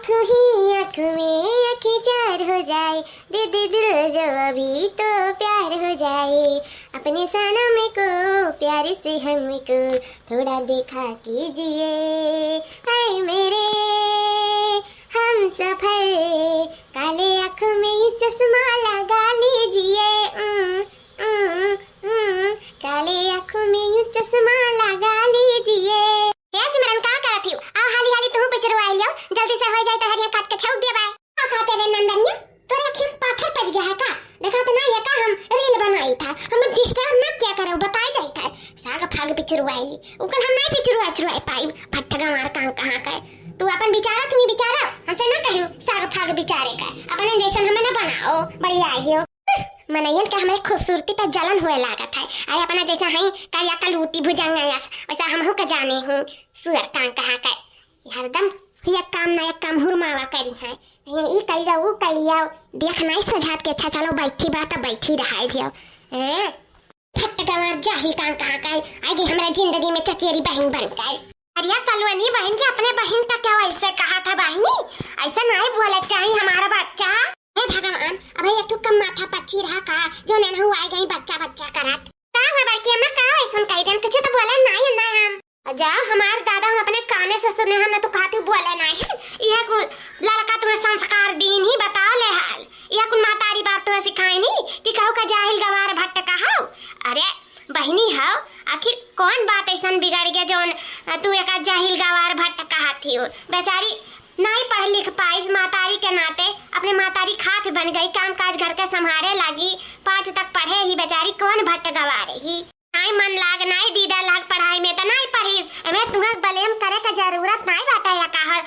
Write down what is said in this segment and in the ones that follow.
आँख में अखीचार हो जाए, दे दे दिल जो अभी तो प्यार हो जाए। अपने सनम को प्यार से हमको थोड़ा देखा कीजिए। हाय मेरे हम सफर, काले आँखों में चश्मा लगा लीजिए। काले आँखों में चश्मा लगा लीजिए। कैसे मरन का करत हियो? आ हाली हाली तू पिचरवा आइयो, जल्दी से हो जाए तो हरिया काट के छौक दे बाय। का खाते रे नंदनिया, तोरे अखियों में पाथर पड़ गया है का? देखा तो ना ये का हम रील बनाई था, हम डिस्टर्ब ना क्या करो बताई जाई था। साग फाग पिचरवा आई, उकल हम नहीं पिचरवा पाई। फटगा मार काम कहां का? तू अपन बिचारा तुम बिचारा, हमसे ना कहियो साग फाग बिचारे का। अपने जैसन हमें ना बनाओ, बढ़िया आइयो। मनैयन के हमारे खूबसूरती पे जलन हुए लागत है। अरे अपना जैसा है काया का लूटी भुजंग आयास, वैसा हमहू का जाने हूँ सुअर कान कहा का। हरदम एक काम ना एक काम हुरमावा करी है। ई कइया वो कइया देख नहीं सजात के अच्छा चलो बैठी बात बैठी रहाई दियो। हैं फटका मार जाहिल कान कहा का आगे हमारा जिंदगी में चचेरी बहन बन गई। अरिया सलवनी बहन के अपने बहन का क्या वैसे कहा था बहनी? ऐसा नहीं बोला चाहिए हमारा बच्चा। हे भगवान, अबे ये तू कम माथा पच्ची रहा का जो नैन हुआ आई गई बच्चा बच्चा करत का है बड़की अम्मा का ऐसा कह देन कुछ तो बोला नहीं ना हम जा हमार दादा हम अपने काने से सुने हम तो खाती बोले नहीं। यह को लड़का तुम्हें संस्कार दीन ही बताओ ले हाल। यह को मातारी बात तो सिखाई नहीं कि कहू का जाहिल गवार भट्ट कहो। अरे बहनी हो आखिर कौन बात ऐसा बिगड़ गया जो तू एक जाहिल गवार भट्ट कहा थी? बेचारी नहीं पढ़ लिख पाई, मातारी के नाते अपने मातारी खात बन गई, काम काज घर के संभाले लगी। 5 तक पढ़े ही बेचारी कौन भट्ट गवा रही। नहीं मन लाग नहीं दीदा लाग पढ़ाई में तो नहीं पढ़ी। मैं तुम्हें बलेम करे का जरूरत नहीं बाटा या कहा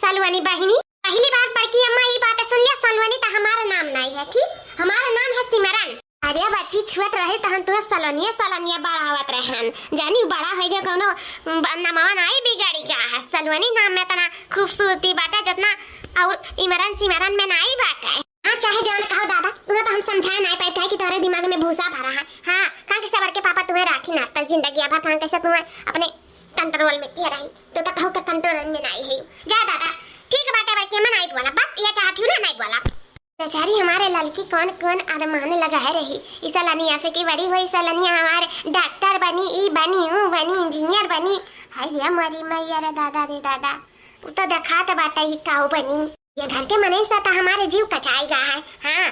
सलवनी बहनी। पहली बार पढ़ती अम्मा ये बात सुन लिया सलवनी तो हमारा नाम नहीं है ठीक, हमारा नाम है सिमरन। अरे बच्ची छुअत रहे तो हम तुम्हें सलोनिया बढ़ावत रहन जानी बड़ा हो गया कोनो नमवा नहीं बिगड़ी गया है। सलवनी नाम में तना खूबसूरती बाटा जितना और इमरन सिमरन में नहीं बाटा है। हाँ चाहे जान कहो दादा, तुम्हें तो हम समझा नहीं पाए थे कि तुम्हारे दिमाग में भूसा भरा है। हाँ कहाँ के सबर के पापा तुम्हें राखी नाच तक जिंदगी भर कहाँ कैसे तुम्हें अपने कंट्रोल में किया रही तो कहो के कंट्रोल में नहीं है। जा दादा ठीक बाटा बच्ची मैं नहीं बोला, बस ये चाहती हूँ ना नहीं बोला। बेचारी हमारे लड़की कौन कौन अरमान लगा है रही। इस सलनिया से की बड़ी हुई सलनिया हमारे डॉक्टर बनी, ई बनी, हूँ बनी, इंजीनियर बनी। हाय ये मरी मैया रे दादा रे दादा, वो तो देखा तो बाटा ही काऊ बनी। ये घर के मने सा तो हमारे जीव कचाई गया है। हाँ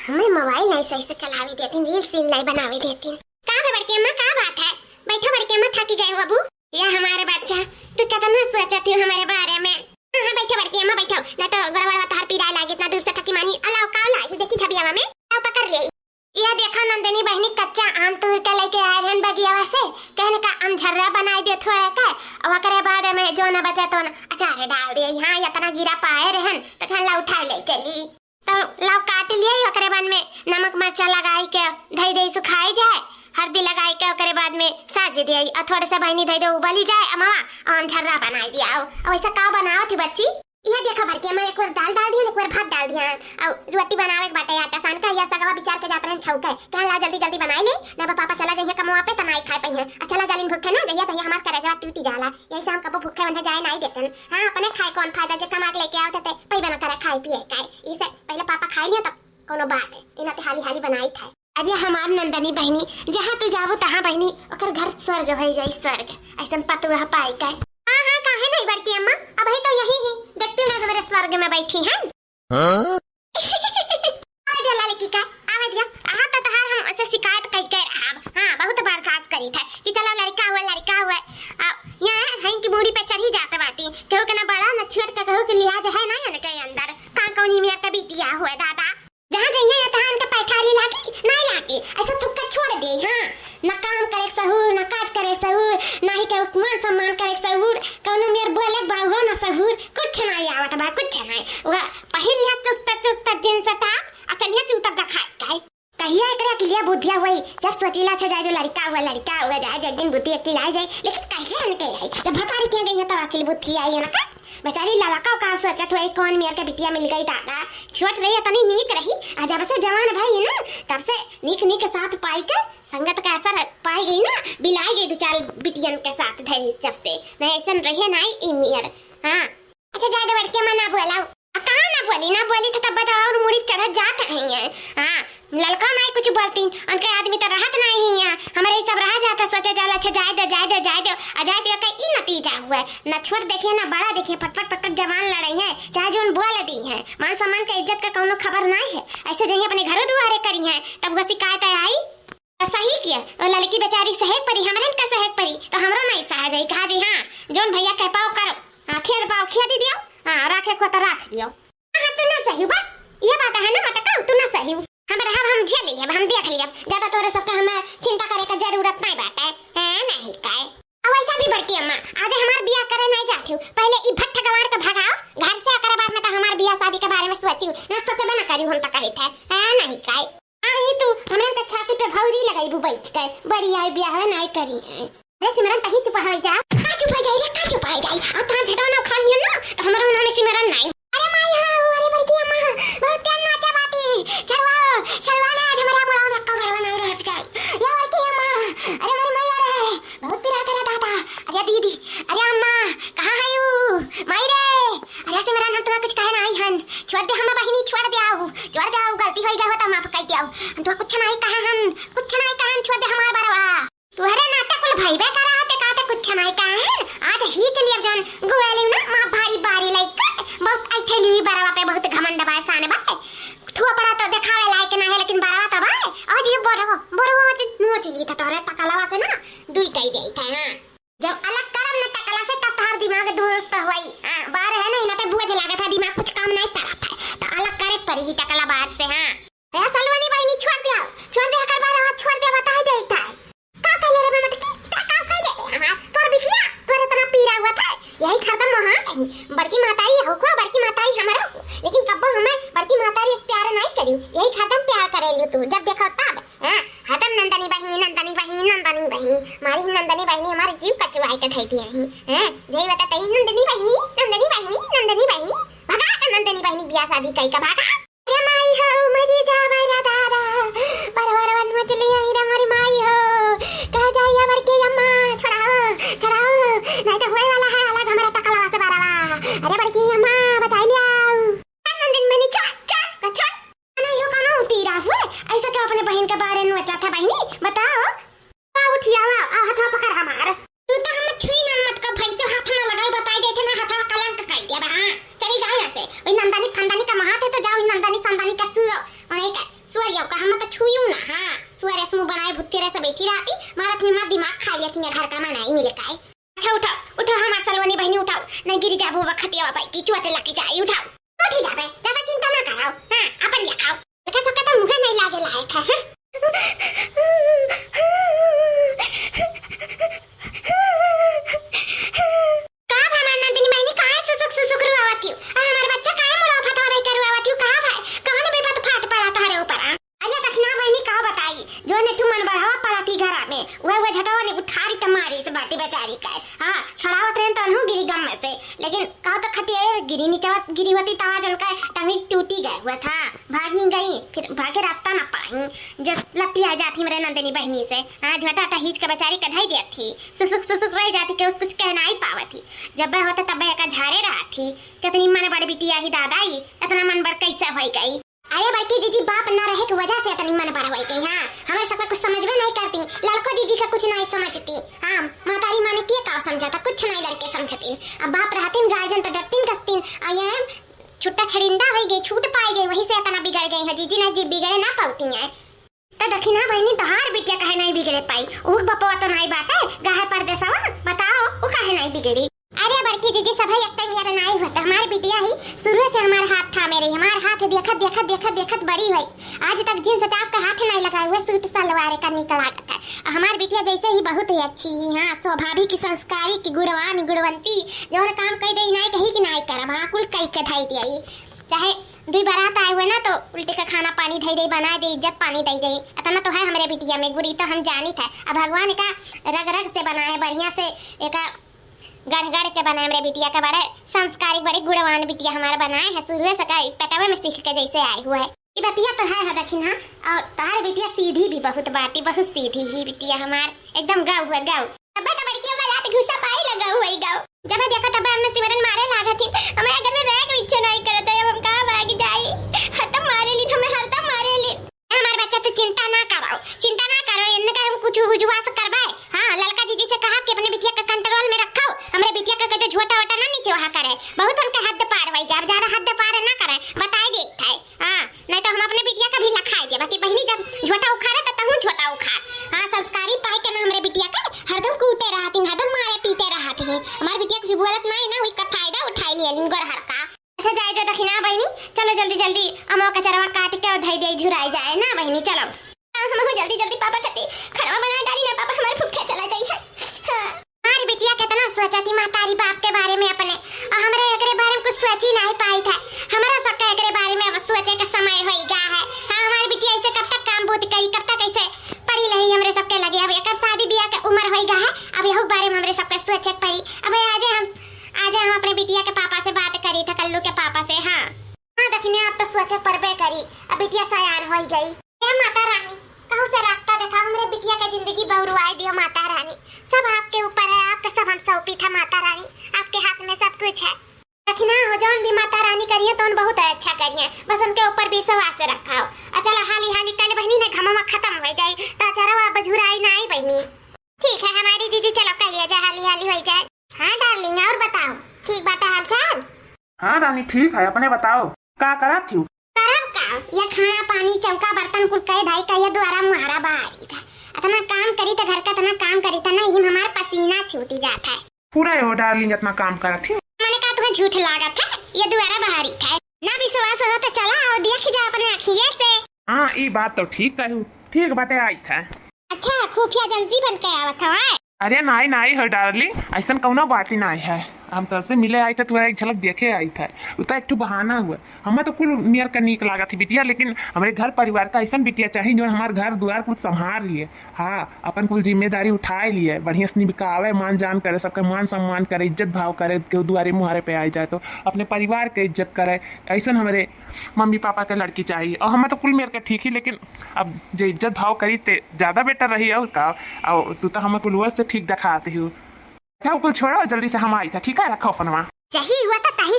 हमें मोबाइल नहीं सही से चलावे देती, रील सील नहीं बनावे देती। कहाँ पे बड़की अम्मा क्या बात है? बैठो बड़की अम्मा, थकी गए हो अबू? यह हमारे बच्चा तू कितना सोचती हो हमारे बारे में। हाँ बैठो बड़की अम्मा बैठो, ना तो गड़बड़ तार पीरा लागे इतना दूर से थकी मानी। अलाउ काव लाई देखी छबी हवा में काव पकड़ ले। यह देखा नंदनी बहनी कच्चा आम तोड़ के लेके आए रहन बगियावा से, कहने का आम झर्रा बनाई दे थोड़ा का और ओकरे बाद में जो न बचे तो अचार डाल दिए। यहाँ इतना गिरा पाए रहन तो कहन ला उठा ले चली तो लाव काट लिए। ओकरे बाद में नमक मिर्चा लगाई के धई दे सुखाई जाए, हल्दी लगाई के ओकरे बाद में साज दिए और थोड़े से बहनी दे दे उबली जाए अम्मा आम झर्रा बनाई दिया। और ऐसा का बनाओ थी बच्ची? यह देखा बड़की मैं एक बार दाल डाल दिया, एक बार भात डाल दिया और रोटी बनावे के बाटे आटा सान का। यह सगवा विचार के जात रहन छौके कहन ला जल्दी जल्दी बनाई ले ना पापा चला जाइए कमवा पे त नहीं खाए पइहे। अच्छा ला जालिन भूखे ना जइया तइया हमार करजवा टूटी जाला, यही से हम कबो भूखे बंधे जाए नहीं देतन। हां अपने खाए कौन फायदा जे कमा के लेके आवत ते पई बना करे खाए पिए काय। इसे पहले पापा खाई लिया तब कोनो बात है, इना ते हाली हाली बनाई था। अरे हमार नंदनी बहनी जहां तू जाबो तहां बहनी ओकर घर स्वर्ग भई जाई स्वर्ग, ऐसन पतवा पाई काय। हां काहे नहीं बड़की अम्मा, अब ही तो यही है देखती ना हमारे स्वर्ग में बैठी हैं। हां आजा लड़की का आवाज दिया आहा तो तहार हम ऐसे शिकायत कई के हां बहुत बार खास करी था कि चलो लड़का हुआ यहाँ है कि बूढ़ी पे चढ़ी जाते बाटी कहो के ना बड़ा न छोट के कहो के लिहाज है ना या के अंदर का कौनी मेरा का बिटिया हुए दादा जहां जइए तहां के पैठारी लागी नहीं लागी ऐसा थुक्का छोड़ दे। हां न काम करे सहूर न काज करे सहूर नहीं के मान सम्मान करे सहूर कोनो मेर बोले बाहुआ न सहूर कुछ नहीं आवत बा कुछ नहीं। वो पहिलिया चुस्त जिन से था चलिए चूता दिखा काई कहिया एकरा के लिए बुद्धिया हुई जब सोचिला छ जाए जो लड़का हुआ जाए एक दिन बुद्धि एक लाई जाए लेकिन कहिया न के आई जब भकारी के गई तो अकेली बुद्धि आई ना का बेचारी लड़का का सोचत हुई कौन मेर के बिटिया मिल गई दादा छोट रही तनी नीक रही आ जब से जवान भाई ना तब से नीक साथ पाई के संगत का असर पाई गई ना बिलाई गई 2-4 बिटियन के साथ धैर्य जब से नहीं ऐसा रहे नहीं ई मेर। हां अच्छा ज्यादा बढ़ के मैं ना बोलाऊ। कहाँ ना बोली तो तब बताओ और मुड़ी चढ़ जात नहीं है। हाँ लड़का नहीं कुछ बोलती उनके आदमी तो रहत नहीं है। हमारे सब रह जाता सोचे जाला अच्छा जाए दो का ई नतीजा हुआ है। न छोट देखिए ना बड़ा देखिए फटफट जवान लड़ाई है चाहे जो बोल दी है। मान सम्मान का इज्जत का कोनो खबर नहीं है। ऐसे जही अपने घरों दुआरे करी है तब वो शिकायत आई सही किया और लड़की बेचारी सहेग परी हमारे का सहेग परी तो हमरो नहीं सहा जाई। कहा जी हाँ जोन भैया कह पाओ करो। हाँ खेल पाओ खिया दी दियो। हाँ राखे को तो राख दियो। हाँ तू ना सही बस ये बात है ना मटका तू ना सही हम झेली है हम देख लिया ज्यादा तोरे सबके हमें चिंता करे का जरूरत नहीं बात है नहीं काय। अब ऐसा भी बड़की अम्मा आज हमार बियाह करे नहीं जाती हूँ पहले ई भट्ट गवार के भगाओ घर से आकर बाद में तो हमार बियाह शादी के बारे में सोची ना सोचबे ना करी हम तो कही थे नहीं काय। आई तू हमरा के छाती पे भौरी लगाई बैठ के बड़ी आई बियाह नहीं करी है। अरे सिमरन तही चुप हो जा का चुप हो जाई रे का चुप हो जाई और ता झटवा ना खानियो ना तो हमरा उन्होंने सिमरन नहीं। अरे माई हां अरे बड़की अम्मा बहुत तेज नाचा बाती चलवा ना आज हमारा बुलाओ ना कमर बना रहे पिटाई या बड़की अम्मा अरे मेरी मैया रे बहुत पिरा तेरा दादा। अरे दीदी अरे अम्मा कहां है यू माई रे। अरे सिमरन हम तो कुछ कहे नहीं हन छोड़ दे हम बहिनी छोड़ दे आओ गलती हो गई हो तो माफ कर दे आओ तो कुछ नहीं कहा छोड़ दे हमार बरवा तुहरे नाते कुल भाई बे करा ते काते कुछ नहीं कहा आज ही चलिए जान गुवाली ना मां भारी बारी लाइक बहुत अच्छे ली बरवा पे बहुत घमंड बाय साने बाय थुआ पड़ा तो दिखावे लायक ना है लेकिन बरवा तो बाय आज ये बरवा नोच ली था तोरे टकलावा से ना दुई कई दे था। हां जब अलग करम ना टकला से तब तार दिमाग दुरुस्त होई। हां बार है ना इनते बोझ लगा था दिमाग कुछ काम नहीं करा था तो अलग करे पर ही टकला बाहर से। हां ए सलवानी बहनी छोड़ दे कर बरवा छोड़ दे बता देता है का कहले रे मटकी का कहले। हां तोर बिटिया तोरे तना पीरा हुआ था यही खत्म महा बड़की माताई हो को बड़की माताई हमारा लेकिन कब हमें बड़की माताई से प्यार नहीं करी यही खत्म प्यार करेलू तू जब देखो तब। हां खत्म नंदनी बहनी मारी नंदनी बहनी हमारे जीव कचवाई के खाई दिया है। हां जही बताते नंदनी बहनी भगा के नंदनी बहनी बियाह शादी कई का भागा। अरे माई हो मरी जा मेरा दादा परवरवन मचली आई रे मारी माई हो कह जाइए बड़की अम्मा छड़ाओ नहीं तो होए वाला है अलग हमारा टकलावा से बारावा। अरे बड़की अम्मा बता लिया नंदन बहनी चल नहीं हो कनो तीरा हुए ऐसा क्यों अपने बहन के बारे में नोचा था बहनी बताओ उठिया आ हाथ पकड़ हमार तू तो हम छुई ना मत का भाई तो हाथ ना लगाओ बता देते ना हाथ कलंक कर दिया बा चली जाओ यहां से ओई नंदनी फंदनी का महात है तो जाओ नंदनी संदनी का सुरो और एक सूर्य का हम तो छुईऊ ना। हां सूर्य से मुंह बनाए भुत्ते रे सब बैठी रहती मारत में दिमाग खा लिया कि घर का मनाई मिले काय। अच्छा उठो हमार सलवानी बहनी उठाओ नहीं गिरी जाबो वखतिया भाई की चोटे लगी जाए उठाओ उठ जाबे ज्यादा चिंता ना कराओ। हां अपन ले खाओ लेकिन तो कहता मुंह नहीं लागे लायक है। बेचारी का हां छड़ावत रहे तो हूं गिरी गम में से लेकिन कहा तो खटिए गिरी नीचावत गिरी होती तवा जन का टंगी टूटी गए हुआ था भाग नहीं गई फिर भागे रास्ता ना पाई जब लगती आ जाती मेरे नंदनी बहनी से। हां झटा टहीज के बेचारी कढ़ाई दी थी सुसुक रह जाती के उस कुछ कहना ही पावती जब वह होता तब का झारे रहा थी कितनी मन बड़ी बिटिया ही दादाई इतना मन बड़ कैसे होई गई। अरे बड़की जीजी बाप ना रहे की वजह से इतनी मन बड़ा होई गई। हां हमें सबका कुछ समझ में नहीं करती लड़को जीजी का कुछ नहीं समझती। हां मातारी माने के का समझाता कुछ नहीं लड़के समझती अब बाप रहतीन गार्जियन तो डरतीन कसतीन आये छुट्टा छड़िंदा हो गई छूट पाई गई वही से इतना बिगड़ गई है जीजी ना जी बिगड़े ना पाती है तो दखिना बहनी तहार बिटिया कहे नहीं बिगड़े पाई ऊ बपवा तो नहीं बात है गाहे परदेसवा बताओ वो कहे नहीं बिगड़ी। अरे बड़की दीदी सब एक टाइम यार नहीं होता हमारी बिटिया ही शुरू से हमारे हाथ था मेरे हमारे हाथ देखत बड़ी हुई आज तक जींस टॉप का हाथ नहीं लगाए हुए सूट सलवार का निकल आता है। हमारी बिटिया जैसे ही बहुत ही अच्छी ही। हाँ स्वाभाविक की संस्कारी की गुणवंती जो काम कह दे नहीं कही कि नहीं करब हाँ कुल कई के धाई दिया चाहे दुई बारात आए हुए ना तो उल्टे का खाना पानी धई दे बना दे इज्जत पानी दई दे इतना तो है हमारे बिटिया में गुड़ी तो हम जानी था अब भगवान का रग से बनाए बढ़िया से एक गढ़ के बनाए मेरे बिटिया का बड़े संस्कारिक बड़े गुणवान बिटिया हमारा बनाए है शुरू से पेटवा में सीख के जैसे आए हुए ये बिटिया तो है दखिन हाँ और तार बिटिया सीधी भी बहुत बाटी बहुत सीधी ही बिटिया हमार एकदम गाँव हुआ गाँव। अब तो बड़की वाला तो गुस्सा पाई लगा हुआ ही गाओ जब देखा तब हमने सिमरन मारे लागत थी हमें अगर में रह के इच्छा नहीं करता है हम कहां भाग जाए हतम मारे ली हमें हरदम मारे ली हमारे बच्चा तो चिंता ना करो इनने का हम कुछ उजवास करवाए। हां लड़का जी से कहा कि अपने बिटिया का कंट्रोल में रखो हमरे बिटिया का कदे झोटा वटा ना नीचे वहां करे बहुत उनके हद पार वही अब ज्यादा हद पार ना करे बताए देखता है। हां नहीं तो हम अपने बिटिया का भी लखाए दे बाकी बहनी जब झोटा उखाड़े तो तहु झोटा उखाड़। हां संस्कारी पाई के ना हमरे बिटिया का हरदम कूटे रहती हरदम मारे पीटे रहती हमारी बिटिया की जुबुलत नहीं ना वही का फायदा उठाई लिया लिंगोर हर का। अच्छा जाए जो दखिना बहनी चलो जल्दी जल्दी अमो का चरवा काट के धई दे झुराई जाए ना बहनी चलो हम जल्दी जल्दी पापा खाते खाना बना डाली ना पापा हमारे भूखे चला जाई है। हां हमारी बिटिया कितना सोचती मातारी बाप के बारे में अपने और हमरे एकरे बारे में कुछ सोच ही नहीं पाई था हमारा सबका एकरे बारे में अब सोचे का समय होईगा है। हां हमारी बिटिया ऐसे कब तक काम बूत करी कब तक ऐसे पड़ी रही हमरे सबके लगे अब एकर शादी ब्याह के उम्र होईगा है अब यही बारे में हमरे सबके सोचे पड़ी अब आज हम अपने बिटिया के पापा से बात करी था कल्लू के पापा से। हां दखने आप तो सोचे परबे करी अब बिटिया सयान हो गई। हे माता रानी कहूं से रास्ता देखा हमरे बिटिया का जिंदगी बहुरुआई दियो माता रानी सब आपके ऊपर है आपका सब हम सौंपी था माता रानी आपके हाथ में सब कुछ है। दखना हो जौन भी माता रानी करिए तो बहुत अच्छा करिए बस उनके ऊपर विश्वास रखाओ। अच्छा हाली कल बहनी ने घममा खत्म हो जाए तो चलो अब झुराई ना आई बहनी ठीक है हमारी दीदी चलो कहिए जा हाली हो जाए। हाँ डार्लिंग और बताओ ठीक बात हाल चाल। हाँ रानी ठीक है अपने बताओ का करत थी करब का ये खाना पानी चौका बर्तन कुल कह धाई का ये द्वारा मुहारा बाहरी था इतना काम करी तो घर का इतना काम करी तो ना ये हमारा पसीना छूटी जाता है पूरा हो डार्लिंग इतना काम करत थी मैंने कहा तुम्हें झूठ लागत है ये द्वारा बाहरी था ना विश्वास हो तो चला और देख जा अपने आँखिए से। हाँ ये बात तो ठीक कहू ठीक बातें आई था। अच्छा खुफिया एजेंसी बन के आवत है। अरे नहीं हो डार्लिंग ऐसा कौनो बात ही नहीं है हम तो से मिले आई थे तुम्हारा एक झलक देखे आई था उतना एक बहाना हुआ हमें तो कुल नियर का नीक लगा थी बिटिया लेकिन हमारे घर परिवार का ऐसा बिटिया चाहिए जो हमारे घर द्वार कुछ संभाल लिए। हाँ अपन कुल जिम्मेदारी उठाए लिए बढ़िया से निकावे मान जान करे सबका मान सम्मान करे इज्जत भाव करे केहू दुआरे मुहारे पे आ जाए तो अपने परिवार के इज्जत करे ऐसा हमारे मम्मी पापा के लड़की चाहिए और हमें तो कुल मेर के ठीक ही लेकिन अब जो इज्जत भाव करी ते ज्यादा बेटर रही और का और तू तो हमें कुल से ठीक दिखाती हूँ क्या कुछ छोड़ो जल्दी से हम आई था ठीक है रखो फनवा सही हुआ था तही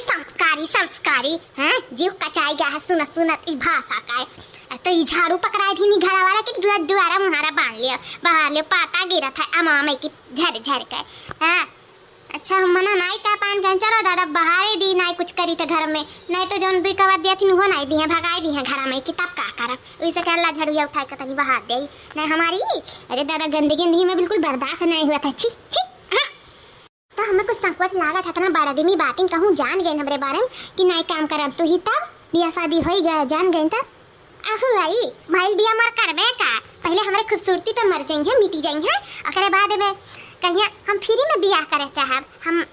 संस्कारी हैं जीव कचाई गया है सुनत ई भाषा का तो ई झाड़ू पकड़ाई थी नी घड़ा वाला के द्वारा मुहारा बांध लिया बाहर ले पाता गिरा था अमामे की झड़ के। हां अच्छा हम मना नहीं का पान गन चलो दादा बाहर दी नहीं कुछ करी तो घर में नहीं तो जोन दुई कवा दिया थी वो नहीं दी है भगाई दी है घर में किताब का करब ओइसे करला झड़ुया उठा के तनी बाहर दे नहीं हमारी अरे दादा गंदगी में बिल्कुल बर्दाश्त नहीं हुआ था छी तो हमें कुछ संकोच लगा था ना बड़ा दिमी बातिंग कहूँ जान गए हमारे बारे में कि नहीं काम करब तो ही तब बिया शादी हो गया जान गए तब आहू आई भाई बिया मर करबे का पहले हमारे खूबसूरती पे मर जाएंगे मिटी जाएंगे अगले बाद में कहिए हम फ्री में बिया करे चाहब हम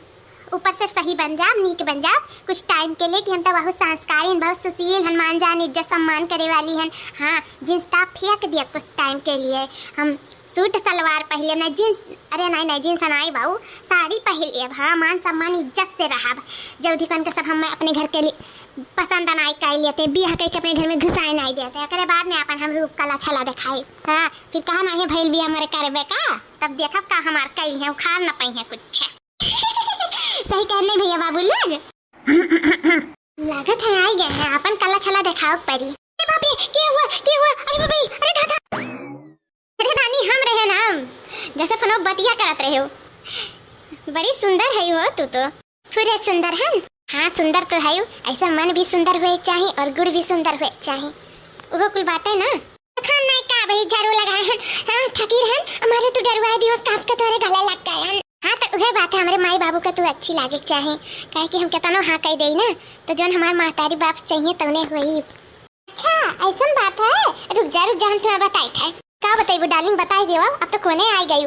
ऊपर से सही बन जाब नीक बन जाब कुछ टाइम के लिए कि हम तो बहुत संस्कारी बहुत सुशील हनुमान जान इज्जत सम्मान करे वाली हैं। हाँ जींस टॉप फेंक दिया कुछ टाइम के लिए हम सूट सलवार पहले ना जींस अरे नहीं जींस नहीं बाबू साड़ी पहले हाँ मान सम्मान इज्जत से रहा जब दिखन के सब हम अपने घर के लिए पसंद नहीं कर लेते बिया के अपने घर में घुसाए नहीं देते अरे बाद में अपन हम रूप कला छला दिखाई। हाँ फिर कहा नहीं भैल बिया हमारे करबे का तब देखब का हमार कई है उखाड़ न पाई है कुछ सही कहने भैया बाबू लोग लागत है आई गए हैं अपन कला छला दिखाओ परी। अरे बाप रे क्या हुआ अरे बाबी अरे दादा अरे रानी हम रहे ना जैसे फनो बतिया करत रहे हो बड़ी सुंदर है हो तू तो पूरे सुंदर है। हाँ सुंदर तो है ऐसा मन भी सुंदर हुए चाहिए और गुड़ भी सुंदर हुए चाहिए वो कुल बात है ना खान नहीं का भाई झाड़ू लगाए हैं। हाँ फकीर हैं हमारे तो डरवा दियो काट के तोरे गला लग गया। हाँ तो वह बात है हमारे माई बाबू का तू अच्छी लागे चाहे कहे कि हम कितना हाँ कह दे ना तो जो हमारे मातारी बाप चाहिए तो उन्हें वही। अच्छा ऐसा बात है रुक जा हम तुम्हें बताई था का बताइबो डार्लिंग बताई देवा अब तो कोने आई गई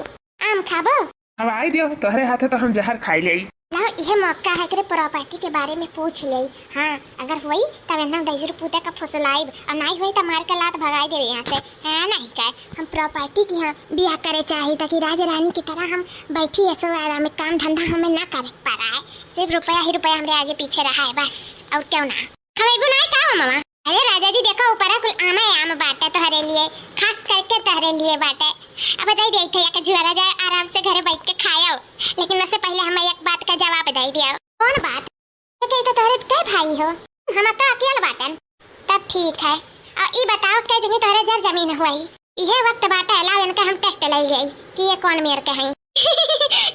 आम खाबो अब आई दियो तोहरे हाथे तो हम जहर खाई ले ला यह मौका है कि प्रॉपर्टी के बारे में पूछ ले। हाँ अगर हुई तब इतना दजर पूते का फुसलाइब और नहीं हुई तो मार के लात भगाई देवे यहाँ से। हाँ नहीं क्या हम प्रॉपर्टी की हाँ बिया करे चाहिए ताकि राजा रानी की तरह हम बैठी ऐसे आराम में काम धंधा हमें ना कर पा रहा है सिर्फ रुपया ही रुपया हमारे आगे पीछे रहा है बस और क्यों ना खवेबू नहीं का मामा अरे राजा जी देखो ऊपर कुल आम बाटे तोहरे लिए, खास करके तोहरे लिए बाटे। अब बताई दे थे या जुआरा जाए आराम से घरे बैठ के खाओ, लेकिन उससे पहले हमें एक बात का जवाब दे दिया। कौन बात? तो तोहरे कई भाई हो? हम तो अकेले बाटन। तब ठीक है। और ई बताओ के जनी तोहरे जर जमीन हुई इहे वक्त बाटे अलाव इनका हम टेस्ट ले जाई कि ये कौन मेर के हैं।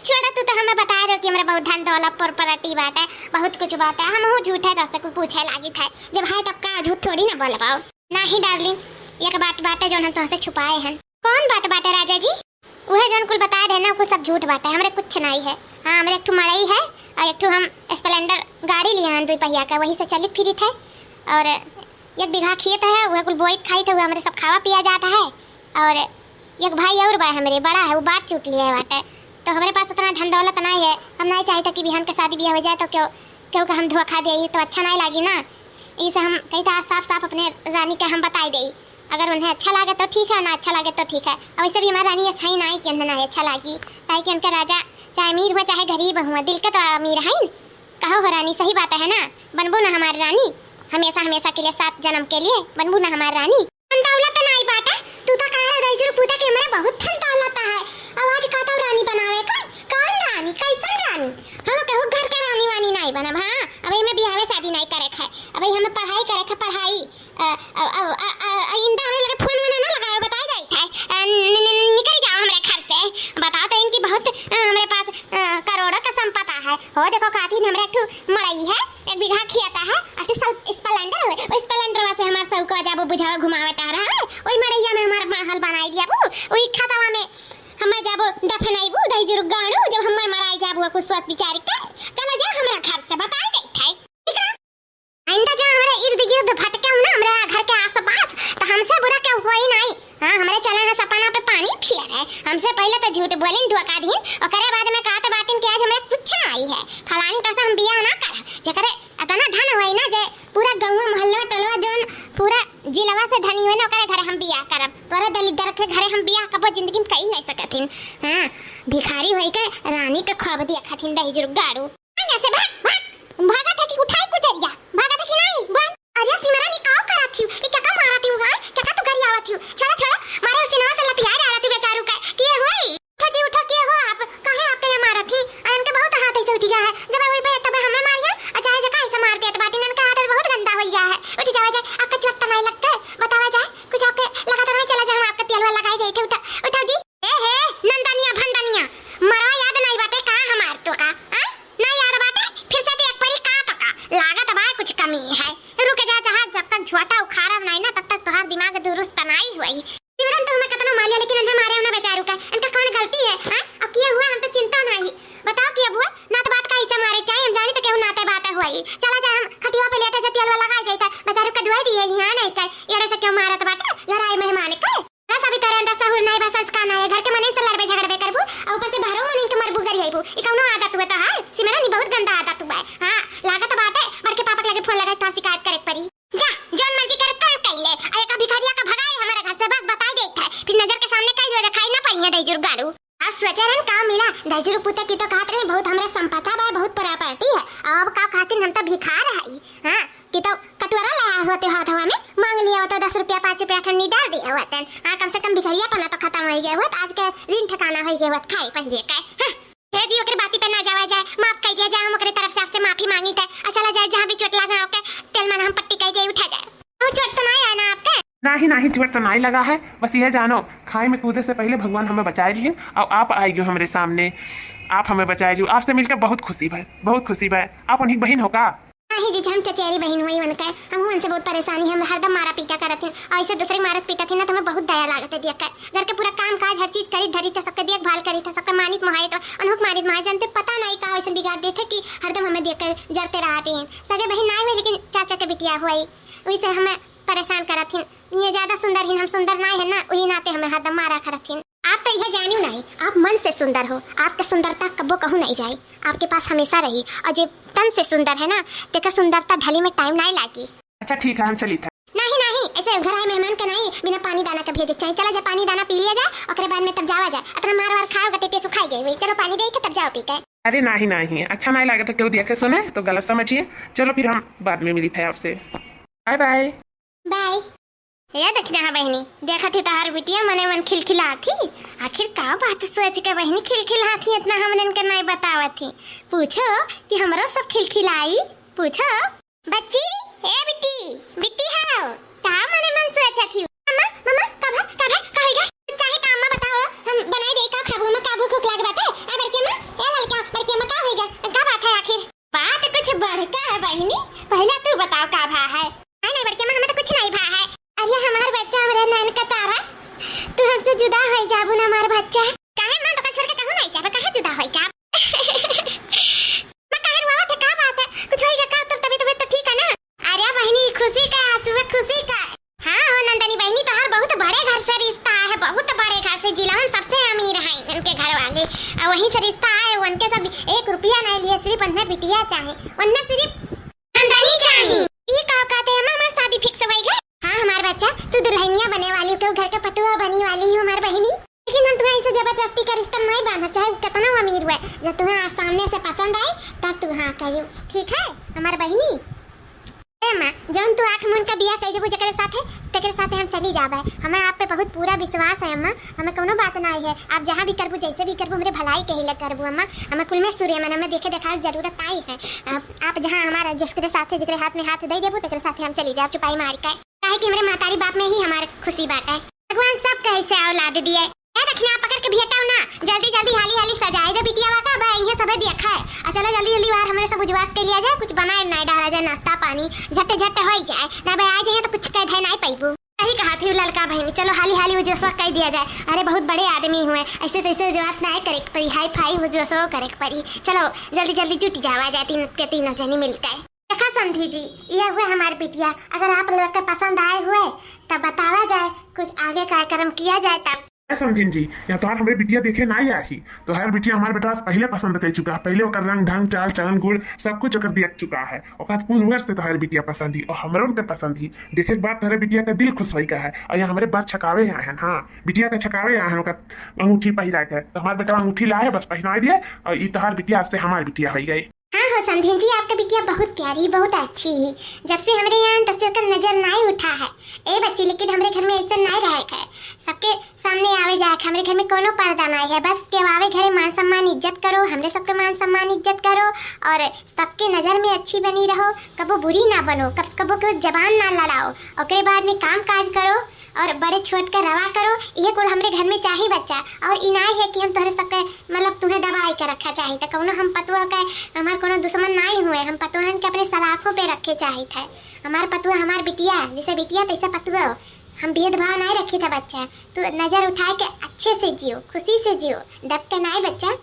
छोड़ा तू तो हमें बता रहे हो कि हमरा बहुत धन दौलत प्रॉपर्टी बाटे, बहुत कुछ बाटे। हम हूं झूठे दोस्त को पूछे लागी था जब है तब का झूठ थोड़ी ना बोल पाओ। नहीं डार्लिंग एक बात बाटे जो हम तुमसे छुपाए हैं। कौन बात बाटे राजा जी? वह जन कुल बता देना कुल सब झूठ बाटे, हमरे कुछ नहीं है। हां हमरे एक ठो मड़ई है और एक ठो हम स्प्लेंडर गाड़ी लिए हैं 2 पहिया का, वही से चलित फिरी थे। और 1 बीघा खेत है वह कुल बोई खाई थे, वो हमरे सब खावा पिया जाता है। और एक भाई और भाई हमारे बड़ा है वो बात चूट लिया है बाटे, तो हमारे पास उतना धन दौलत नहीं है। हम नहीं चाहते कि बिहान के शादी ब्याह हो जाए तो क्यों का हम धोखा दे तो अच्छा नहीं लगी ना। इसे हम कहते साफ साफ अपने रानी के हम बताई दे, अगर उन्हें अच्छा लगे तो ठीक है, ना अच्छा लगे तो ठीक है। और वैसे भी हमारी रानी ये सही नहीं कि नहीं अच्छा लगी, ताकि कि उनका राजा चाहे अमीर हो चाहे गरीब हो दिल के तो अमीर है। कहो हो रानी सही बात है ना? बनबू ना हमारी रानी हमेशा हमेशा के लिए 7 जन्म के लिए बनबू ना हमारी रानी। धन दौलत नहीं बाटा तू तो कह रहा है पूता के हमरा बहुत धन दौलत है। आवाज कहता रानी बनावे का कौन रानी कैसन रानी? हम कहू घर का रानी वानी नहीं बनब। हां अबे हमें बियाह शादी नहीं करे है, अबे हमें पढ़ाई करे है पढ़ाई। इंदा हमरे लगे फोन में ना लगाओ बताई जाई है निकल जाओ हमरे घर से। बताओ तो इनकी बहुत हमरे पास करोड़ों का संपत्ति है। हो देखो काथी हमरे एक मड़ई है 1 बीघा खेता है अष्ट स्प्लेंडर है, उस स्प्लेंडर से हमार सब को जाबो बुझावा घुमावे तारा है। ओई मड़ैया में हमार महल बनाई दिया वो ओई खातावा में हमें जाबो दफनाईबू दही जुर गाड़ू जब हमर मराई जाबो कुछ सोच विचार के चला जा हमरा घर से बताई दे थे। ठीक है आइंदा जा हमारे इर्द गिर्द भटके ना हमरा घर के आसपास तो हमसे बुरा क्या कोई नहीं। हां हमारे चला है सपना पे पानी फिर है। हमसे पहले तो झूठ बोलिन धोखा दिन और करे बाद में कहते बातिन के आज हमरा कुछ नहीं है फलानी तरह से हम बियाह ना कर जेकरे इतना धन होई ना जे पूरा गांव मोहल्ला टोलवा जोन पूरा जिलवा से धनी होई ना ओकरे घरे हम बियाह करब। तोरे दलिदर के घरे हम बियाह कबो जिंदगी में कई नहीं सकथिन। हां भिखारी होई के रानी के खब दिया खथिन दही जुर गाड़ू ऐसे भागा था कि उठाई कुचरिया भागा था कि नहीं बोल। अरे सिमरा नी काओ करा थी ये क्या मारा थी हां क्या तू घर आवा थी छोड़ा छोड़ा मारे सिनवा से लतिया रहा थी बेचारू का के होई उठो जी उठो के हो आप काहे आपके लिए मारा थी इनके बहुत हाथ ऐसे उठ गया है जब वही पे तब हमें मारिया अचाए जगह ऐसे मार दिया तो बाटी इनका हाथ बहुत गंदा हो गया है। उठ जावा जाए आपका चोट तो नहीं लगता बतावा जाए कुछ आपके लगा तो नहीं चला जाए हम आपका तेल वाला लगाई गई थे उठो जी ए हे नंदनिया भंदनिया मरा याद नहीं बातें कहां हमार तो का नहीं याद बातें फिर से एक परी का तो का लागत बा कुछ कमी है। रुक जा जहां जब तक झोटा उखाड़ा नहीं ना तब तक तोहार दिमाग दुरुस्त नहीं हुई। सिमरन तो हमें कितना मारिया लेकिन उन्हें मारे उन्हें बेचारू का इनका कौन गलती है? हां अब किया हुआ हम तो चिंता नहीं बताओ कि अब हुआ ना तो बात का ऐसा मारे चाहिए हम जाने तो केहू नाते बात हुई चला जा हम खटिया पे लेटे से तेल वाला लगा गई था बेचारू का दुआ दिए यहां नहीं का एड़े से क्यों मारत बात लड़ाई मेहमान के बस अभी तरह अंदर सहूर नहीं बस संस्कार नहीं है घर के मने से लड़बे झगड़बे करबू और ऊपर से बाहरों मने के मरबू करी आईबू ई कौनो आदत हुआ तो है सिमरन नी बहुत गंदा आदत हुआ है। हां लागत बात है बड़के पापा के लगे फोन लगा तो शिकायत करे पड़ी जा जोन मर्जी करे तो कर ले और एक भिखारिया का भगाए हमारे घर से बस बता देता है फिर नजर के सामने कई दिखाई ना पड़ी है दईजुर गाड़ू। आज स्वचरण का मिला दईजुर पुता की तो कहत रहे बहुत हमरा संपत्ति है बहुत प्रॉपर्टी है अब का खातिर हम तो भिखार है। हां कि तो कटोरा लाया हुआ ते हाथवा में मांग लिया तो 10 रुपया 5 रुपया खन्नी डाल दिया हुआ तन। हां कम से कम भिखारिया पना तो खत्म हो गया हुआ आज के ऋण ठिकाना हो गया हुआ खाई पहले का हे जी ओकरे बाती पे ना जावा जाए माफ कर दिया जाए हम ओकरे तरफ से आपसे माफी मांगी थे चला जाए जहां भी चोट लगा ओके तेल मन हम पट्टी कर दे उठा जाए और चोट तो नहीं है ना आपके? नहीं चोट तो नहीं लगा है बस यह जानो खाई में कूदे से पहले भगवान हमें बचाए लिए और आप आएगी हमारे सामने आप हमें बचाए जो आपसे मिलकर बहुत खुशी भाई आप उन्हीं बहन हो का? नहीं जी हम चचेरी बहन हुई बनकर हम उनसे बहुत परेशानी हम हरदम मारा पीटा करत हैं और ऐसे दूसरे मारत पीटा थे ना तो हमें बहुत दया लागत है देखकर घर के पूरा काम काज हर चीज करी धरी थे सबका देखभाल करी थे सबका मानित महायत अनहुक मारित महायत जानते पता नहीं का ऐसे बिगाड़ देते कि हरदम हमें देखकर जरते रहते हैं सगे बहन नहीं हुई लेकिन चाचा के बिटिया हुई वैसे हमें परेशान करत हैं ये ज्यादा सुंदर ही हम सुंदर नहीं है ना वही नाते हमें हरदम मारा करत हैं। आप तो यह जानियो नहीं आप मन से सुंदर हो आपकी सुंदरता कबो कहूं नहीं जाए आपके पास हमेशा रही और जो तन से सुंदर है ना तेकर सुंदरता ढली में टाइम नहीं लागी। अच्छा ठीक है हम चली था नहीं ऐसे घर आए मेहमान का नहीं बिना पानी दाना का भेजे चाहिए चला जा पानी दाना पी लिया जाए और बाद में तब जावा जाए अपना मार वार खाओ गटेटे सुखाई गई चलो पानी दे के तब जाओ पी के। अरे नहीं अच्छा नहीं लगा तो क्यों देखे सुने तो गलत समझिए चलो फिर हम बाद में मिली थे आपसे बाय बाय। बाय। ये दक्षिणा है बहनी, देखा थी तहार बिटिया मने मन खिलखिला थी। आखिर का बात सोच के बहनी खिलखिला थी इतना हमने के नहीं बतावा थी। पूछो कि हमरो सब खिलखिलाई, पूछो बच्ची। ए बिट्टी बिट्टी हां का मने मन सोचा थी। मम्मा मम्मा कब कहेगा चाहे काम में बताओ हम बनाई दे का खाबो में काबू को लाग बाटे। ए बच्चे में ए लड़का बच्चे में का होएगा का बात है आखिर। बात कुछ बड़का है बहनी, पहले तू बताओ का भा है। नहीं बच्चे में हमें तो कुछ नहीं भा है। अरे हमार बच्चा हमारा नैन का तारा, तू हमसे जुदा हो जाबू ना हमार बच्चा। काहे मन तो छोड़ के कहू नहीं जाबे, काहे जुदा होई जाब। मैं काहे रोवा थे का बात है, कुछ होएगा का तो तबीयत तो ठीक है ना। अरे बहनी खुशी का आंसू है, खुशी का। हां हो नंदनी बहनी तोहार बहुत बड़े घर से रिश्ता है, बहुत बड़े घर से, जिला में सबसे अमीर है इनके घर वाले, और वहीं से रिश्ता है। उनके सब 1 रुपया नहीं लिए, सिर्फ उन्हें बिटिया चाहिए, उन्हें सिर्फ नंदनी चाहिए। ये का कहते हैं मामा शादी फिक्स हो गई। हाँ हमार बच्चा तू दुल्हनिया बने वाली हो, घर का पतुआ बनी वाली हो हमार बहनी। लेकिन हम तुम्हें ऐसे जबरदस्ती का रिश्ता नहीं बांधना, चाहे कितना अमीर हुआ। जब तुम्हें सामने से पसंद आए तब तू हाँ कहियो, ठीक है हमार बहनी। ए मां जौन तू आंख मुन का बियाह कह देबो जकरे साथे तकरे साथे हम चली जाबे। हमें आप पे बहुत पूरा विश्वास है अम्मा, हमें कोनो बात नहीं है। आप जहां भी करबो जैसे भी करबो हमरे भलाई के ही ले करबो अम्मा। हमें कुल में सूर्य मन हमें देखे देखा जरूरत आई है। आप जहां हमारा जिसके साथे जिसके हाथ में हाथ दे देबो तकरे साथे हम चली जाब चुपाई मार के। काहे कि हमरे मातारी बाप में ही हमारे खुशी बात है। भगवान सब कैसे औलाद दिए। ए दक्षिणा पकड़ के भेटाओ ना, जल्दी जल्दी हाली सजाए दे बिटिया का बा ये सब देखा है। आ चलो जल्दी जल्दी बाहर हमरे सब उजवास के लिया जाए, कुछ बनाए नहीं डाला जाए, नाश्ता पानी झट झट हो जाए ना बे। आ जाए तो कुछ कह दे नहीं पाइबू। यही कहा थी लड़का बहनी, चलो हाली उजवास कह दिया जाए। अरे बहुत बड़े आदमी हुए, ऐसे तैसे उजवास नहीं करे पड़ी, हाई फाई उजवास करे पड़ी। चलो जल्दी जल्दी जुट जावा जाए तीनों जनी मिलकर। देखा समझी जी ये हुए हमारे बिटिया, अगर आप लोग के पसंद आए हुए तब बतावा जाए, कुछ आगे कार्यक्रम किया जाए तब। समझिन जी या तो हमारे बिटिया देखे ना आई तो हर बिटिया हमारे बेटा पहले पसंद कर चुका है। पहले ओकर रंग ढंग चाल चलन गुड़ सब कुछ ओकर देख चुका है। ओकर पूर्ण वर्ष से तो हर बिटिया पसंद ही और हमरो उनके पसंद ही। देखे के बाद हमारे बिटिया का दिल खुश का है। और यहाँ हमारे बात छकावे आए हैं। हाँ बिटिया का छकावे आए हैं, अंगूठी पहिरा के तो हमारे बेटा अंगूठी लाए बस पहना दिए और ये तोहार बिटिया से हमारी बिटिया हो गई। हाँ हो समझिन जी आपका बिटिया बहुत प्यारी बहुत अच्छी है। जब से हमारे यहाँ तब से उसका नजर नहीं उठा है। ए बच्ची लेकिन हमारे घर में ऐसा नहीं रहा है, सबके सामने आवे जाए। हमारे घर में कोनो पर्दा नहीं है, बस के आवे घरे मान सम्मान इज्जत करो, हमरे सबके मान सम्मान इज्जत करो और सबके नजर में अच्छी बनी रहो। कबो बुरी ना बनो, कबो को जबान ना लड़ाओ, ओके बाद में काम काज करो और बड़े छोट का रवा करो। ये कुल हमरे घर में चाहिए बच्चा। और इनाय है कि हम तोहरे सबके मतलब तुम्हें दबाई के रखा चाहिए तो कौनो हम पतुआ का हमार कोनो दुश्मन नहीं हुए। हम पतुहन के अपने सलाखों पे रखे चाहिए थे। हमार पतुआ हमार बिटिया जैसे बिटिया तैसे पतुआ, हम भेदभाव नहीं रखे थे बच्चा। तो नजर उठा के अच्छे से जियो, खुशी से जियो, दब के नहीं बच्चा।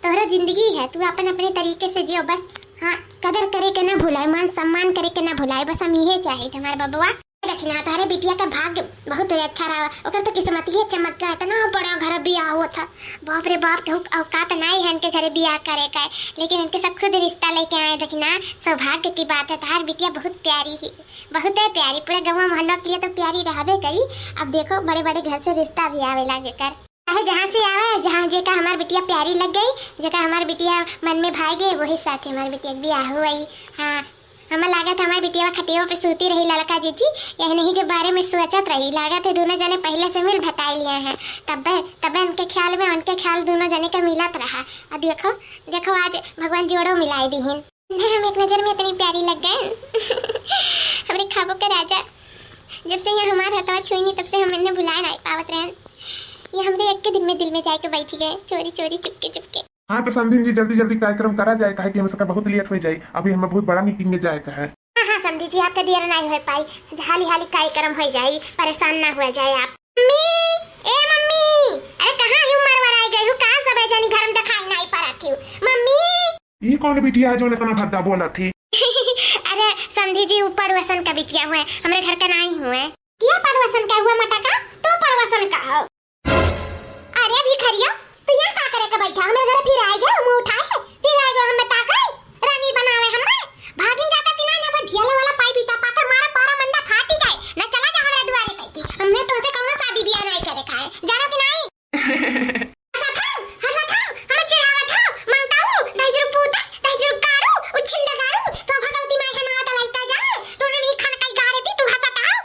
तोहरा जिंदगी है, तू अपन अपने तरीके से जियो बस। हाँ कदर करे के ना भुलाए, मान सम्मान करे के ना भुलाए, बस हम यही चाहिए थे हमारे बबुआ। दक्षिणा तारे बिटिया का भाग्य बहुत अच्छा रहा, ओकर तो किस्मत ही चमक गया। इतना बड़ा घर बियाह हुआ था, बाप रे बाप औकात नहीं है इनके घरे बियाह करे का, लेकिन इनके सब खुद रिश्ता लेके आए। दक्षिणा सौभाग्य की बात है, तार बिटिया बहुत प्यारी ही, बहुत है प्यारी। पूरे गाँव मोहल्ला के लिए तो प्यारी रहबे करी। अब देखो बड़े बड़े घर से रिश्ता भी आवे लगे कर, चाहे जहाँ से आवे, जहाँ जेका हमारी बिटिया प्यारी लग गई, जेका हमारी बिटिया मन में भाई गई वही साथ हमारी बिटिया बियाह हुई। हाँ हमें लागत हमारी बिटिया खटियों पे सोती रही लड़का जीजी, यही नहीं के बारे में सोचत रही। लागत है दोनों जने पहले से मिल भटाई लिए हैं, तब उनके ख्याल में उनके ख्याल दोनों जने का मिलत रहा। और देखो देखो आज भगवान जोड़ो मिलाई दी हैं। हम एक नजर में इतनी प्यारी लग गए हमारे खाबों के राजा। जब से ये हमारे हथवा छुई नहीं तब से हम इन्हें बुलाए नहीं पावत रहे। ये हमरे एक के दिन में दिल में जाके बैठी गए चोरी चोरी चुपके चुपके। हाँ तो समझिन जी जल्दी जल्दी कार्यक्रम करा जाए, कहे कि हम सबका बहुत लेट हो जाए। अभी हमें बहुत बड़ा मीटिंग में जाए है। हाँ हाँ समझी जी आपका देर नहीं हो पाई, हाली हाली कार्यक्रम हो जाए, परेशान ना हो जाए आप। मम्मी ए मम्मी, अरे कहाँ हूँ मरवर आई गई हूँ, कहाँ सब है जानी घर में दिखाई नहीं पड़ती हूँ। मम्मी ये कौन बिटिया है जो इतना भद्दा बोला थी? अरे समझी जी ऊपर वसन का बिटिया हुए, हमारे घर का नहीं हुए। क्या परवसन का हुआ मटा का, तो परवसन का हो। अरे अभी खरिया तो यहाँ का करे का बैठा, हमें घर फिर आए गए, मुंह उठाए फिर आए गए, हम बता गए रानी बनावे हमने भागिन जाता कि ना ना ढियाला वाला पाई पीता पाकर मारा पारा मंडा फाटी जाए ना। चला जा हमारे द्वारे पे की, हमने तुमसे कौनो शादी ब्याह नहीं करे खाए, जानो कि नहीं? हटा था हमें चिढ़ावा था मंगताऊ दाइजरू पूता दाइजरू कारू उछिंडा गारू तो भगवती मां है ना लाई का जा तो हम ई खान कई गारे दी तू हंसताओ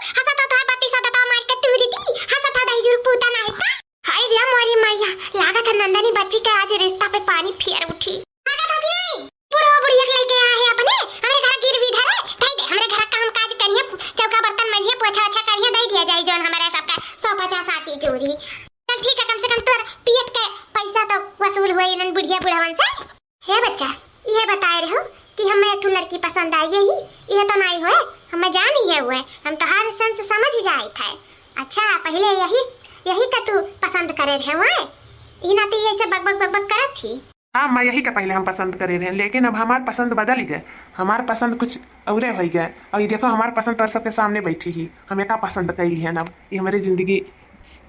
ये तो नहीं हुए, हमें जान ही है हुए, हम तो हर सन से समझ ही जाए थे। अच्छा पहले यही का तू पसंद करे रहे हुए, ई ना तो ऐसे बक बक बक बक करत थी। हाँ मैं यही का पहले हम पसंद करे रहे, लेकिन अब हमार पसंद बदल गए, हमार पसंद कुछ औरे हो गए। और ये देखो हमार पसंद तो सबके सामने बैठी ही, हमें का पसंद कैली है ना, ये हमारी जिंदगी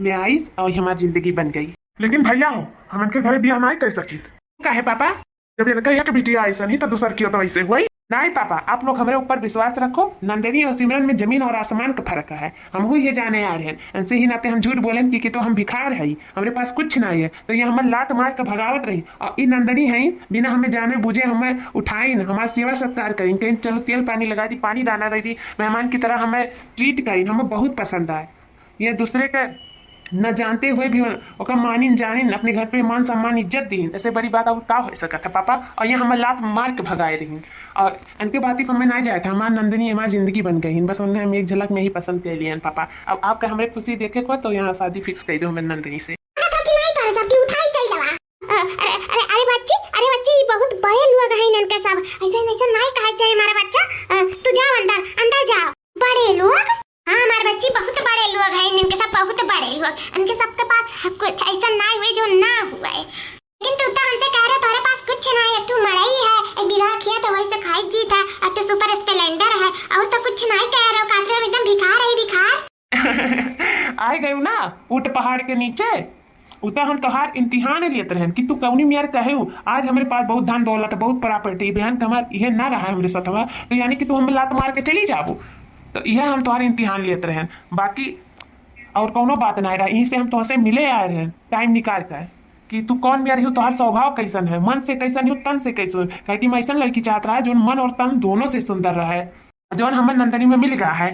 में आई और हमारी जिंदगी बन गई। लेकिन भैया हो हम इनके घर बियाह नहीं कर सकी। का है पापा, जब ये कहिए कि बिटिया ऐसा नहीं तो दूसर की तो ऐसे हुई नहीं। पापा आप लोग हमारे ऊपर विश्वास रखो, नंदिनी और सिमरन में जमीन और आसमान का फर्क है। हम हुई ये जाने आ रहे हैं, इनसे ही नाते हम झूठ बोलें कि तो हम भिखार है, हमारे पास कुछ नहीं है, तो ये हमें लात मार कर भगावत रही। और ये नंदिनी है बिना हमें जाने बुझे हमें उठाई न, हमारा सेवा सत्कार करी, कहीं चलो तेल पानी लगा दी, पानी दाना रही थी, मेहमान की तरह हमें ट्रीट करी, हमें बहुत पसंद आए। ये दूसरे के न जानते हुए भी ओकर मानिन जानिन अपने घर पे मान सम्मान इज्जत दी, ऐसे बड़ी बात और का हो सकता है पापा। और ये हमें लात मार के भगाए रही, और इनके बात ही हमें नहीं जाए था। हमारी नंदिनी हमारी जिंदगी बन गई, बस उन्हें हम एक झलक में ही पसंद कर लिए पापा। अब आपका हमें खुशी देखे को तो यहाँ शादी फिक्स कर दो मेरी नंदिनी से। अरे बच्चे बहुत बड़े लोग हैं इनके सब, ऐसे नहीं कहा चाहिए हमारा बच्चा, तू जाओ अंदर जाओ। बड़े लोग, हाँ हमारे बच्चे बहुत बड़े लोग हैं, इनके सब बहुत बड़े लोग, इनके सबके पास कुछ ऐसा नहीं हुए जो ना हुआ है। लेकिन तू तो हमसे कह रहे तुम्हारे पास कुछ नहीं है, तू मड़ई है, एक बिगहा किया तो वही से खाई जीत है, अब तो सुपर स्प्लेंडर है, और तो कुछ नहीं कह रहे हो, काट रहे हो एकदम भिखार है भिखार। आए गए ना ऊट पहाड़ के नीचे, उतना हम तोहार इम्तिहान लेते रहे कि तू कौनी मियार कहे आज हमारे पास बहुत धन दौलत बहुत प्रॉपर्टी बहन हमार यह ना रहा है हमारे साथ, तो यानी कि तू हम लात मार के चली जाबू, तो यह हम तुम्हारे इम्तिहान लेते रहे। बाकी और कोनो बात नहीं रहा, यहीं से हम तुमसे मिले आए रहे टाइम निकाल कर कि तू कौन मियार हो, तुम्हारा स्वभाव कैसन है, मन से कैसन हो, तन से कैसन, कहती मैं ऐसा लड़की चाहत रहा है जो मन और तन दोनों से सुंदर रहा है, जो हमें नंदनी में मिल गया है।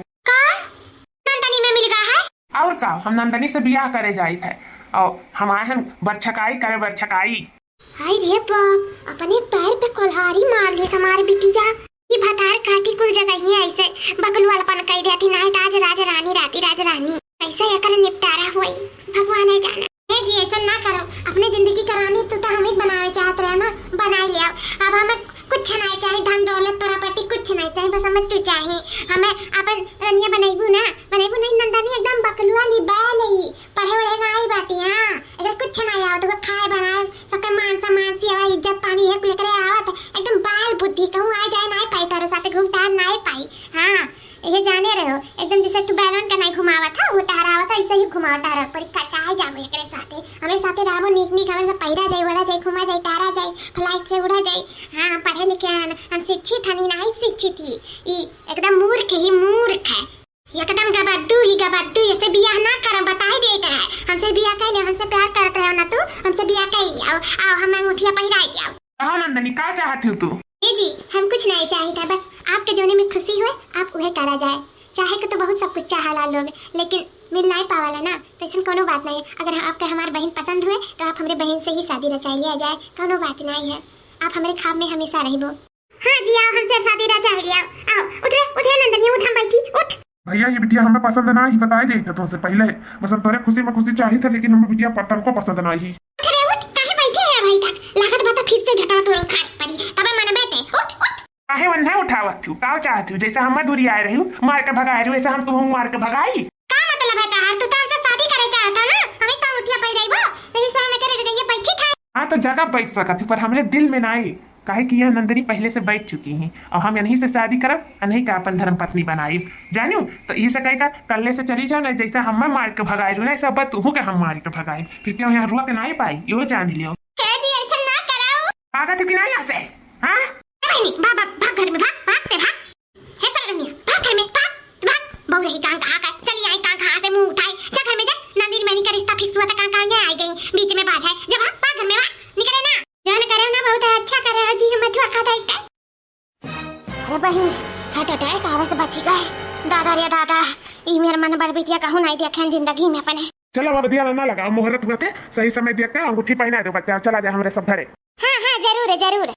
नंदनी में मिल गया है और का हम नंदनी से ब्याह करे जाए थे, और हम आए हैं बरछकाई करे बरछकाई। हाय रे बाप, अपने पैर पे कुल्हाड़ी मार ली हमारी बिटिया, ये भतार काटी कुल जगह ही ऐसे बकलू वालापन कह देती ना, आज राज रानी राती राज रानी ऐसा यकर निपटारा हुई, भगवान है जाना। ए जी ऐसा ना करो, अपनी जिंदगी करानी तो हम ही बनावे चाहते रहे ना, बना लिया। अब हमें कुछ नहीं चाहिए, धन दौलत प्रॉपर्टी कुछ नहीं चाहिए, बस हमें तू चाहिए। हमें अपन रनिया बनाईबू नहीं नंदनी, एकदम बकलुआ ली बैल ही, पढ़े वढ़े ना आई बाटी। हाँ अगर कुछ नहीं आओ तो खाए बनाए सबका मान सम्मान सेवा इज्जत पानी है लेकर आवत, एकदम बाल बुद्धि कहूँ आ जाए नहीं पाई, तारे साथ घूमता नहीं पाई। हाँ ये जाने रहे हो, एकदम जैसे तू बैलन का नहीं घुमावा था वो टहरावा था, ऐसे ही घुमावा टहरा परीक्षा चाहे जाबो एकरे साथे, हमें साथे राबो नीक हमें सब पैरा जाए वड़ा जाए घुमा जाए टहरा जाए फ्लाइट से उड़ा जाए। हाँ पढ़े लिखे हम शिक्षित हनी नहीं शिक्षित ही, एकदम मूर्ख ही मूर्ख है, एकदम गबड्डू ही गबड्डू। ऐसे बियाह ना करो, बताई देते हैं हमसे बियाह कर ले, हमसे प्यार करते हो ना तू, हमसे बियाह कर लिया आओ हमें अंगूठिया पहिराई जाओ। हाँ नंदनी क्या चाहती हो तू? जी हम कुछ नहीं चाहिए, बस आपके जोने में खुशी हुए आप उहे करा जाए, चाहे के तो बहुत सब कुछ चाहला लोग, लेकिन मिल नहीं पावाला ना, तो इसमें कोनो बात नहीं है। अगर आपके हमारे बहन पसंद हुए तो आप हमारे बहन से ही शादी रचाई लिया जाए, कोनो बात नहीं है, आप हमारे ख्वाब में हमेशा रहिबो। हाँ जी आओ हमसे शादी रचाई लिया, आओ उठे नंदनी उठ, हम बैठी उठ। भैया ये बिटिया हमें पसंद ना ही बताया गई था तुमसे पहले, बस हम तुम्हारे खुशी में खुशी चाहिए था, लेकिन हमें बिटिया पतन को पसंद ना ही। भाई तक लागत बता फिर से झटा तोड़ उठा पड़ी, तब मैंने बैठे उठ काहे वन्ने उठावत हूँ, का चाहती हूँ जैसे हम दूरी आए रही हूँ मार के भगाए रही वैसे हम तुम मार के भगाई। का मतलब है तार, तू तो हमसे शादी करे चाहता ना, हमें तो उठिया पई रही वो, तेरी सामने में करे जगह ये बैठी था। हाँ तो जगह बैठ सकती पर हमरे दिल में ना आई, काहे कि यह नंदनी पहले से बैठ चुकी हैं और हम यहीं से शादी करब नहीं का अपन धर्म पत्नी बनाई जानियो, तो ये से कहेगा कल्ले से चली जाओ ना, जैसे हम मार के भगाए रू ना ऐसा बत तू के हम मार के भगाए, फिर क्यों यहाँ रुआ के नहीं पाई यो जान लियो। जी ऐसा ना कराओ, आगा तो कि नहीं आसे। हाँ बाबा भाग घर में भागते भाग है सलमिया, भाग घर में भाग बहु रही कान कहाँ का चली आई, कान कहाँ से मुंह उठाए, जा घर में जा, नंदिनी मैंने का रिश्ता फिक्स हुआ था, कान कहाँ आई गई बीच में बाज है, जब भाग घर में भाग निकले ना, जान करे ना बहुत अच्छा करे जी, हम मथुआ खाता है। अरे बहन हट अटैक आवाज से बची गए, दादा रे दादा ई मेरे मन बड़ बिटिया कहूं नहीं देखे जिंदगी में अपने। चलो अब दिया ना लगा, मुहूर्त हुए थे सही समय देख के अंगूठी पहना दो बच्चा, चला जाए हमारे सब घरे। हाँ जरूर है जरूर।